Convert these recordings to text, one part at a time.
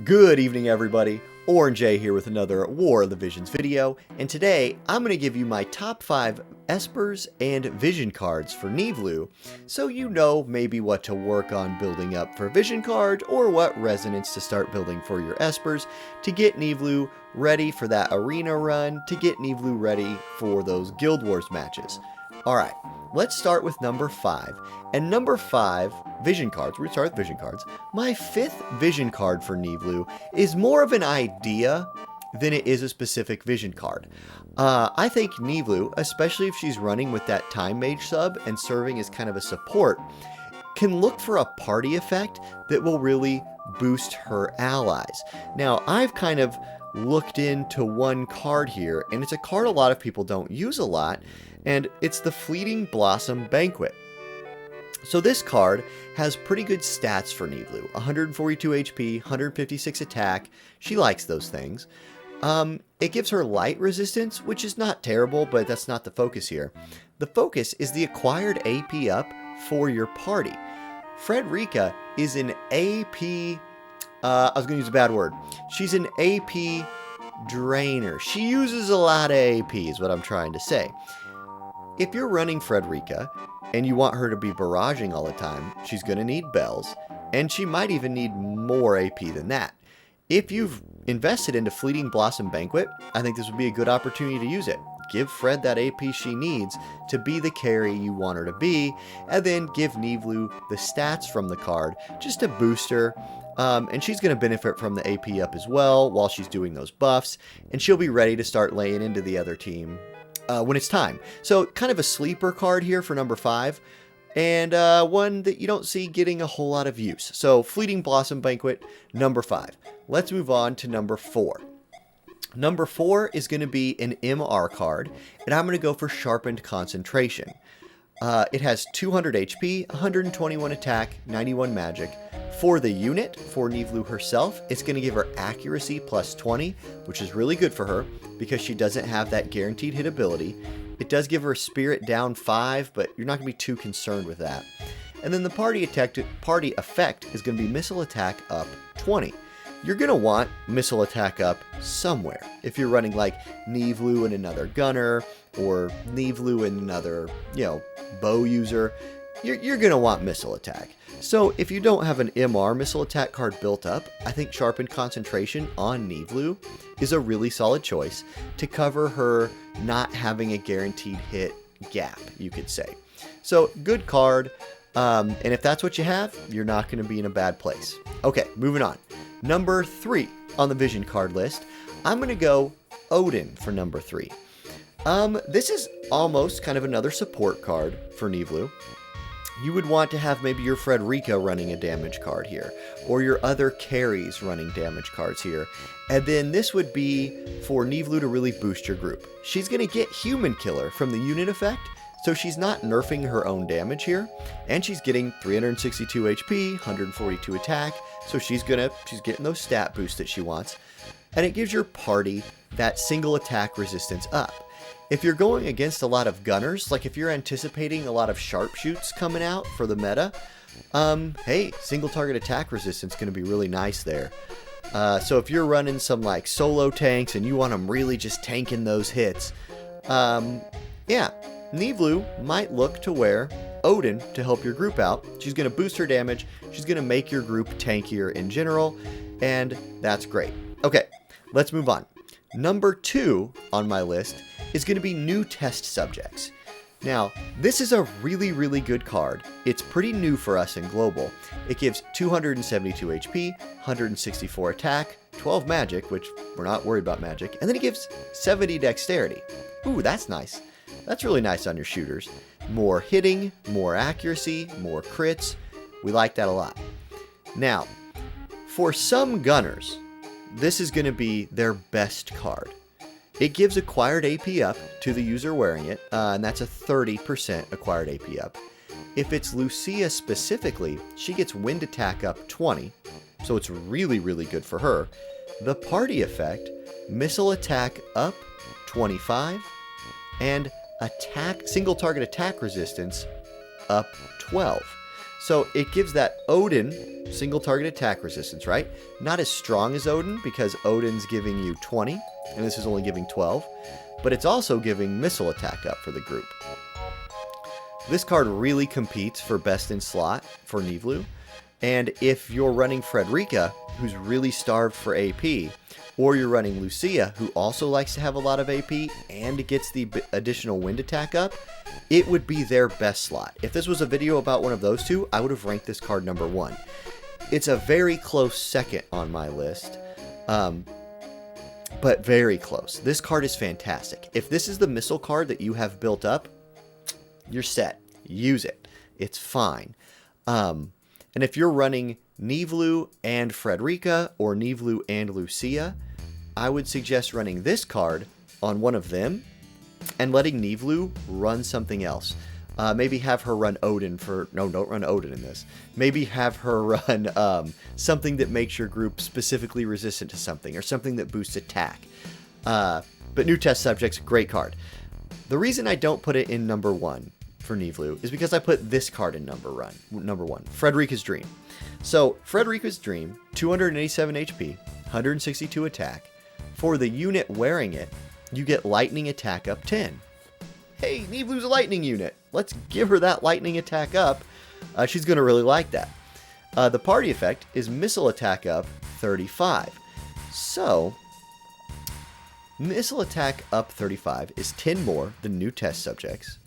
Good evening, everybody. Auronnj here with another War of the Visions video, and today I'm going to give you my top 5 Espers and Vision cards for Niv'Lu, so you know maybe what to work on building up for Vision cards or what resonance to start building for your Espers to get Niv'Lu ready for that arena run, to get Niv'Lu ready for those Guild Wars matches. Alright, let's start with number 5. And number 5, Vision cards. We're going to start with Vision cards. My 5th Vision card for Niv'Lu is more of an idea than it is a specific Vision card. I think Niv'Lu, especially if she's running with that Time Mage sub and serving as kind of a support, can look for a party effect that will really boost her allies. Now, I've kind of looked into one card here, and it's a card a lot of people don't use a lot, and it's the Fleeting Blossom Banquet. So this card has pretty good stats for Niv'Lu. 142 HP, 156 attack. She likes those things. It gives her light resistance, which is not terrible, but that's not the focus here. The focus is the acquired AP up for your party. Frederica is an AP... I was going to use a bad word. She's an AP drainer. She uses a lot of AP is what I'm trying to say. If you're running Frederica and you want her to be barraging all the time, she's going to need bells, and she might even need more AP than that. If you've invested into Fleeting Blossom Banquet, I think this would be a good opportunity to use it. Give Fred that AP she needs to be the carry you want her to be, and then give Niv'Lu the stats from the card just to boost her. And she's going to benefit from the AP up as well while she's doing those buffs, and she'll be ready to start laying into the other team when it's time. So kind of a sleeper card here for number 5, and one that you don't see getting a whole lot of use. So Fleeting Blossom Banquet, number 5. Let's move on to number 4. Number 4 is going to be an MR card, and I'm going to go for Sharpened Concentration. It has 200 HP, 121 attack, 91 magic. For the unit, for Niv'Lu herself, it's going to give her accuracy plus 20, which is really good for her because she doesn't have that guaranteed hit ability. It does give her spirit down 5, but you're not going to be too concerned with that. And then the party effect is going to be missile attack up 20. You're going to want missile attack up somewhere. If you're running like Niv'Lu and another gunner, or Niv'Lu and another, bow user, you're going to want missile attack. So if you don't have an MR missile attack card built up, I think Sharpened Concentration on Niv'Lu is a really solid choice to cover her not having a guaranteed hit gap, you could say. So good card, and if that's what you have, you're not going to be in a bad place. Okay, moving on. Number 3 on the Vision card list, I'm going to go Odin for number 3. This is almost kind of another support card for Niv'Lu. You would want to have maybe your Frederica running a damage card here, or your other carries running damage cards here. And then this would be for Niv'Lu to really boost your group. She's going to get Human Killer from the unit effect, so she's not nerfing her own damage here, and she's getting 362 HP, 142 attack, so she's getting those stat boosts that she wants, and it gives your party that single attack resistance up. If you're going against a lot of gunners, like if you're anticipating a lot of sharpshoots coming out for the meta, hey, single target attack resistance is going to be really nice there. So if you're running some like solo tanks and you want them really just tanking those hits, yeah, Niv'Lu might look to wear Odin to help your group out. She's going to boost her damage, she's going to make your group tankier in general, and that's great. Okay, let's move on. Number 2 on my list is going to be New Test Subjects. Now, this is a really, really good card. It's pretty new for us in Global. It gives 272 HP, 164 attack, 12 magic, which we're not worried about magic, and then it gives 70 dexterity. Ooh, that's nice. That's really nice on your shooters. More hitting, more accuracy, more crits. We like that a lot. Now, for some gunners, this is going to be their best card. It gives acquired AP up to the user wearing it, and that's a 30% acquired AP up. If it's Lucia specifically, she gets wind attack up 20, so it's really, really good for her. The party effect, missile attack up 25, and single target attack resistance up 12. So it gives that Odin single target attack resistance, right? Not as strong as Odin because Odin's giving you 20 and this is only giving 12, but it's also giving missile attack up for the group. This card really competes for best in slot for Niv'Lu, and if you're running Frederica, who's really starved for AP, or you're running Lucia, who also likes to have a lot of AP and gets the additional wind attack up, it would be their best slot. If this was a video about one of those two, I would have ranked this card number 1. It's a very close second on my list, but very close. This card is fantastic. If this is the missile card that you have built up, you're set. Use it. It's fine. And if you're running Niv'Lu and Frederica or Niv'Lu and Lucia, I would suggest running this card on one of them and letting Niv'Lu run something else. Maybe have her run Odin for... No, don't run Odin in this. Maybe have her run something that makes your group specifically resistant to something or something that boosts attack. But new test subjects, great card. The reason I don't put it in number 1 for Niv'Lu is because I put this card in number 1, Frederica's Dream. So, Frederica's Dream, 287 HP, 162 attack. For the unit wearing it, you get lightning attack up 10. Hey, Niv'Lu's a lightning unit. Let's give her that lightning attack up. She's going to really like that. The party effect is missile attack up 35. So, missile attack up 35 is 10 more than new test subjects,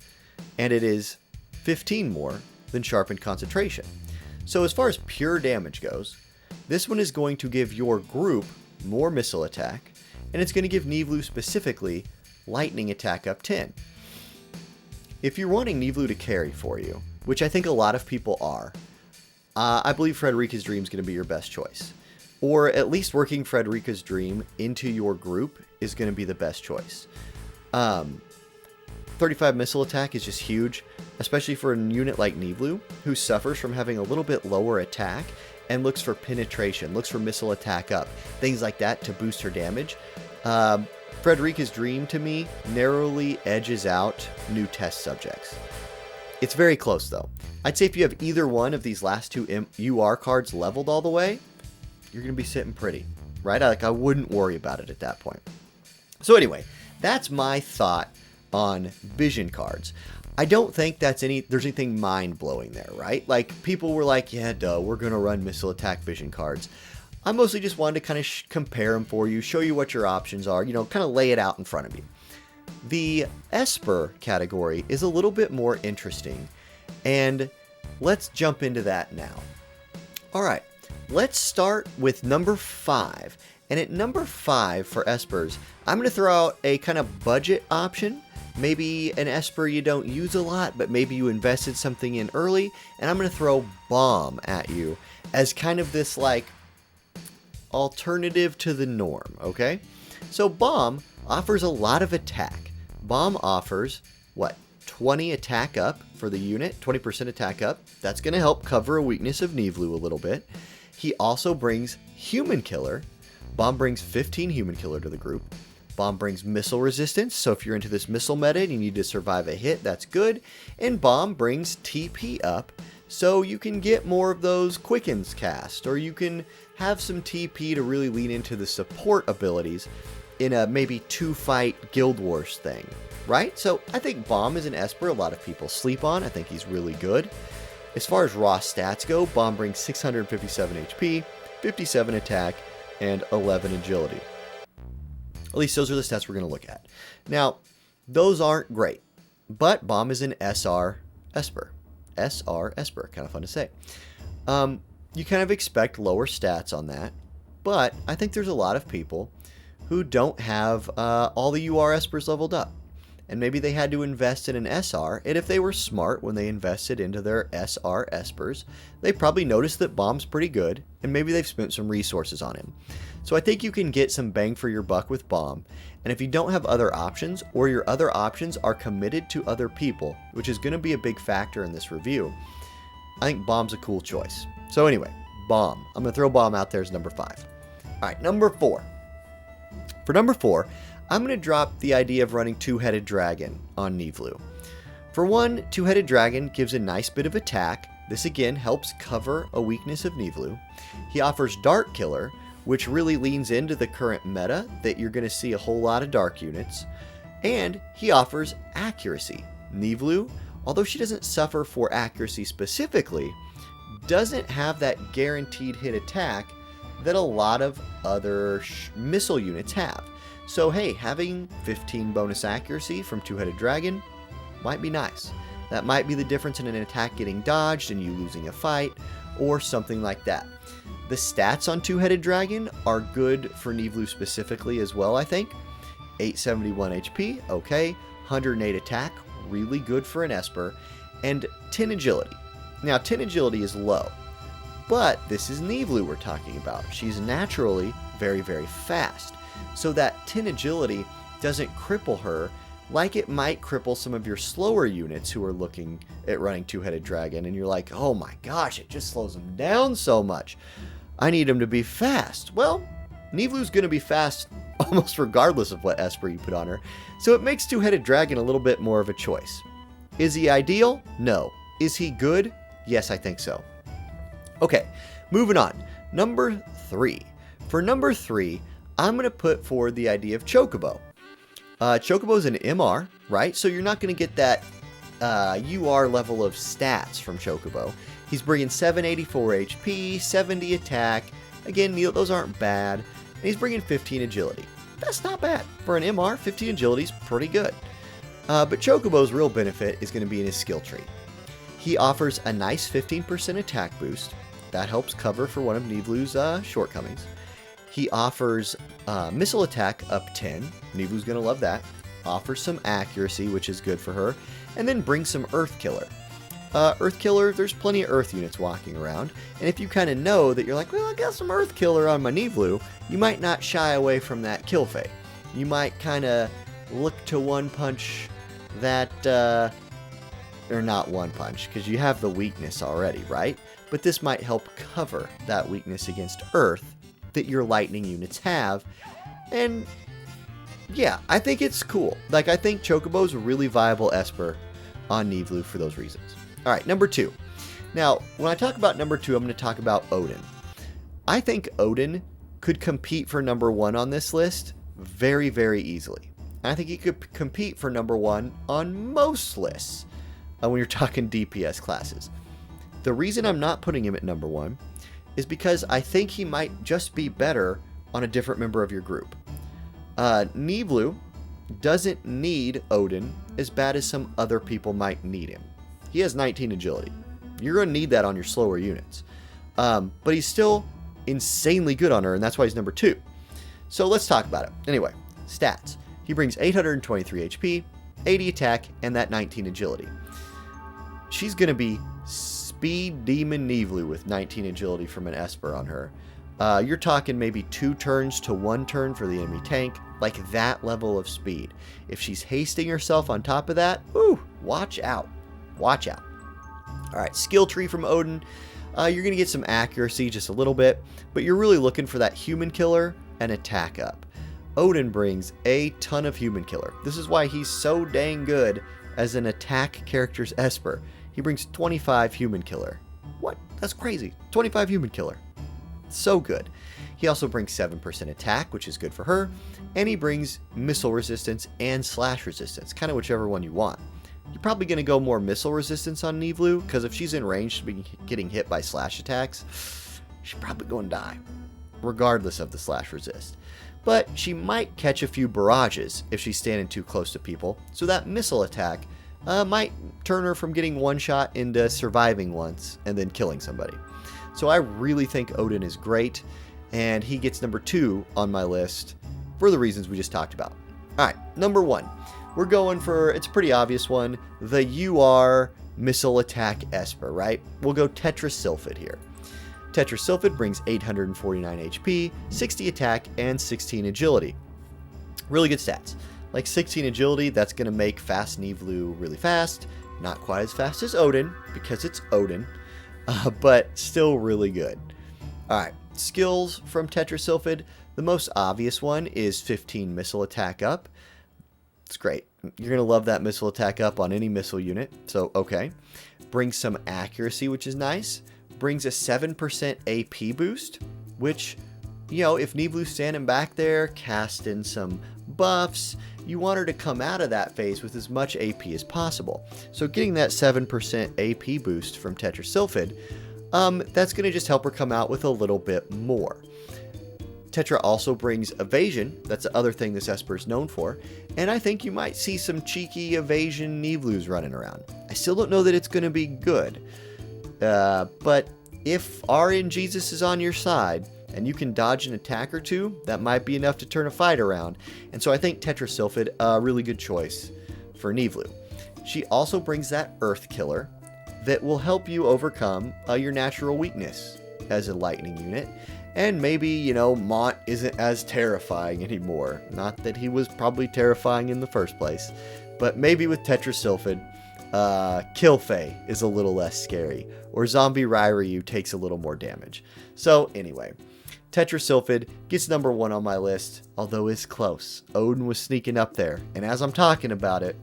and it is 15 more than sharpened concentration. So as far as pure damage goes, this one is going to give your group more missile attack, and it's going to give Niv'Lu specifically lightning attack up 10. If you're wanting Niv'Lu to carry for you, which I think a lot of people are, I believe Frederica's Dream is going to be your best choice. Or at least working Frederica's Dream into your group is going to be the best choice. 35 missile attack is just huge, especially for a unit like Niv'Lu, who suffers from having a little bit lower attack and looks for penetration, looks for missile attack up, things like that to boost her damage. Frederica's Dream, to me, narrowly edges out new test subjects. It's very close, though. I'd say if you have either one of these last two UR cards leveled all the way, you're going to be sitting pretty, right? I wouldn't worry about it at that point. So anyway, that's my thought on vision cards. I don't think there's anything mind-blowing there, right? Like, people were like, yeah, duh, we're going to run missile attack vision cards. I mostly just wanted to kind of compare them for you, show you what your options are, kind of lay it out in front of you. The Esper category is a little bit more interesting, and let's jump into that now. All right, let's start with number 5. And at number 5 for Espers, I'm going to throw out a kind of budget option. Maybe an Esper you don't use a lot, but maybe you invested something in early. And I'm going to throw Bomb at you as kind of this, like, alternative to the norm, okay? So Bomb offers a lot of attack. Bomb offers, 20 attack up for the unit, 20% attack up. That's going to help cover a weakness of Niv'Lu a little bit. He also brings Human Killer. Bomb brings 15 Human Killer to the group. Bomb brings missile resistance, so if you're into this missile meta and you need to survive a hit, that's good. And Bomb brings TP up, so you can get more of those Quickens cast, or you can have some TP to really lean into the support abilities in a maybe 2-fight Guild Wars thing, right? So I think Bomb is an Esper a lot of people sleep on. I think he's really good. As far as raw stats go, Bomb brings 657 HP, 57 attack, and 11 agility. At least those are the stats we're going to look at. Now, those aren't great, but Bomb is an SR Esper. SR Esper, kind of fun to say. You kind of expect lower stats on that, but I think there's a lot of people who don't have all the UR Espers leveled up. And maybe they had to invest in an SR, and if they were smart when they invested into their SR Espers, they probably noticed that Bomb's pretty good, and maybe they've spent some resources on him. So I think you can get some bang for your buck with Bomb, and if you don't have other options, or your other options are committed to other people, which is going to be a big factor in this review, I think Bomb's a cool choice. So anyway, Bomb. I'm going to throw Bomb out there as number 5. Alright, number 4. For number 4, I'm going to drop the idea of running Two-Headed Dragon on Niv'Lu. For one, Two-Headed Dragon gives a nice bit of attack, This again helps cover a weakness of Niv'Lu. He offers Dark Killer, which really leans into the current meta that you're going to see a whole lot of dark units. And he offers Accuracy. Niv'Lu, although she doesn't suffer for accuracy specifically, doesn't have that guaranteed hit attack that a lot of other missile units have. So hey, having 15 bonus accuracy from Two-Headed Dragon might be nice. That might be the difference in an attack getting dodged and you losing a fight, or something like that. The stats on Two-Headed Dragon are good for Niv'Lu specifically as well, I think. 871 HP, okay. 108 attack, really good for an Esper. And 10 agility. Now, 10 agility is low, but this is Niv'Lu we're talking about. She's naturally very, very fast. So that 10 agility doesn't cripple her like it might cripple some of your slower units who are looking at running Two-Headed Dragon, and you're like, oh my gosh, it just slows them down so much. I need him to be fast. Well, Niv'Lu's going to be fast almost regardless of what Esper you put on her, so it makes Two-Headed Dragon a little bit more of a choice. Is he ideal? No. Is he good? Yes, I think so. Okay, moving on. Number 3. For number 3, I'm going to put forward the idea of Chocobo. Chocobo's an MR, right? So you're not going to get that UR level of stats from Chocobo. He's bringing 784 HP, 70 attack. Again, those aren't bad. And he's bringing 15 agility. That's not bad. For an MR, 15 agility is pretty good. But Chocobo's real benefit is going to be in his skill tree. He offers a nice 15% attack boost. That helps cover for one of Niv'Lu's shortcomings. He offers missile attack up 10. Niv'Lu's going to love that. Offers some accuracy, which is good for her. And then brings some Earth Killer. Earth Killer, there's plenty of Earth units walking around. And if you kind of know that you're like, well, I got some Earth Killer on my Niv'Lu, you might not shy away from that kill fade. You might kind of look to one punch that, or not one punch, because you have the weakness already, right? But this might help cover that weakness against Earth that your lightning units have. And yeah, I think it's cool. Like, I think Chocobo's a really viable Esper on Niv'Lu for those reasons. All right, number 2. Now, when I talk about number 2, I'm going to talk about Odin. I think Odin could compete for number 1 on this list very, very easily. I think he could compete for number 1 on most lists when you're talking DPS classes. The reason I'm not putting him at number 1 is because I think he might just be better on a different member of your group. Niv'Lu doesn't need Odin as bad as some other people might need him. He has 19 agility. You're going to need that on your slower units. But he's still insanely good on her, and that's why he's number 2. So let's talk about it. Anyway, stats. He brings 823 HP, 80 attack, and that 19 agility. She's going to be Speed Demon Niv'Lu with 19 agility from an Esper on her. You're talking maybe 2 turns to 1 turn for the enemy tank, like that level of speed. If she's hasting herself on top of that, ooh, watch out. Watch out. All right, skill tree from Odin. You're going to get some accuracy just a little bit, but you're really looking for that human killer and attack up. Odin brings a ton of human killer. This is why he's so dang good as an attack character's Esper. He brings 25 human killer. What? That's crazy. 25 human killer. So good. He also brings 7% attack, which is good for her, and he brings missile resistance and slash resistance, kind of whichever one you want. You're probably going to go more missile resistance on Niv'Lu, because if she's in range to be getting hit by slash attacks, she's probably going to die, regardless of the slash resist. But she might catch a few barrages if she's standing too close to people, so that missile attack might turn her from getting one shot into surviving once and then killing somebody. So I really think Odin is great, and he gets number 2 on my list for the reasons we just talked about. All right, number 1. We're going for, it's a pretty obvious one, the UR missile attack Esper, right? We'll go Tetrasylphid here. Tetrasylphid brings 849 HP, 60 attack, and 16 agility. Really good stats. Like 16 agility, that's going to make fast Niv'Lu really fast. Not quite as fast as Odin, because it's Odin, but still really good. Alright, skills from Tetrasylphid. The most obvious one is 15 missile attack up. It's great. You're going to love that missile attack up on any missile unit, so okay. brings some accuracy, which is nice, brings a 7% AP boost, which, you know, if Niv'Lu's standing back there casting some buffs, you want her to come out of that phase with as much AP as possible. So getting that 7% AP boost from Tetrasilphid, that's going to just help her come out with a little bit more. Tetra also brings evasion. That's the other thing this Esper is known for. And I think you might see some cheeky evasion Niv'Lus running around. I still don't know that it's going to be good. But if Auronnj Jesus is on your side, and you can dodge an attack or two, that might be enough to turn a fight around. And so I think Tetrasilphid, a really good choice for Niv'Lu. She also brings that Earth Killer that will help you overcome your natural weakness as a lightning unit. And maybe, you know, Mont isn't as terrifying anymore. Not that he was probably terrifying in the first place. But maybe with Tetrasilphid, Killfay is a little less scary. Or Zombie Ryryu takes a little more damage. So anyway, Tetrasilphid gets number 1 on my list. Although it's close. Odin was sneaking up there. And as I'm talking about it,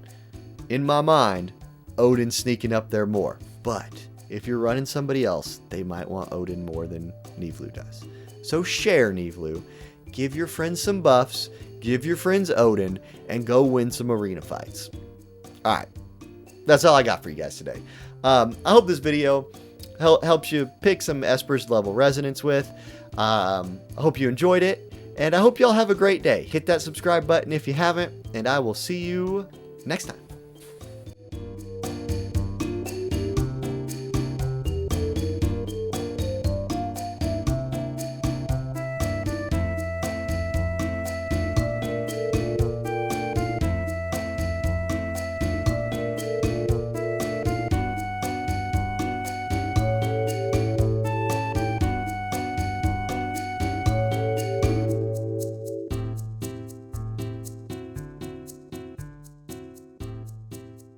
in my mind, Odin's sneaking up there more. But if you're running somebody else, they might want Odin more than Niv'Lu does. So share Niv'Lu, give your friends some buffs, give your friends Odin, and go win some arena fights. Alright, that's all I got for you guys today. I hope this video helps you pick some Espers level resonance with. I hope you enjoyed it, and I hope y'all have a great day. Hit that subscribe button if you haven't, and I will see you next time.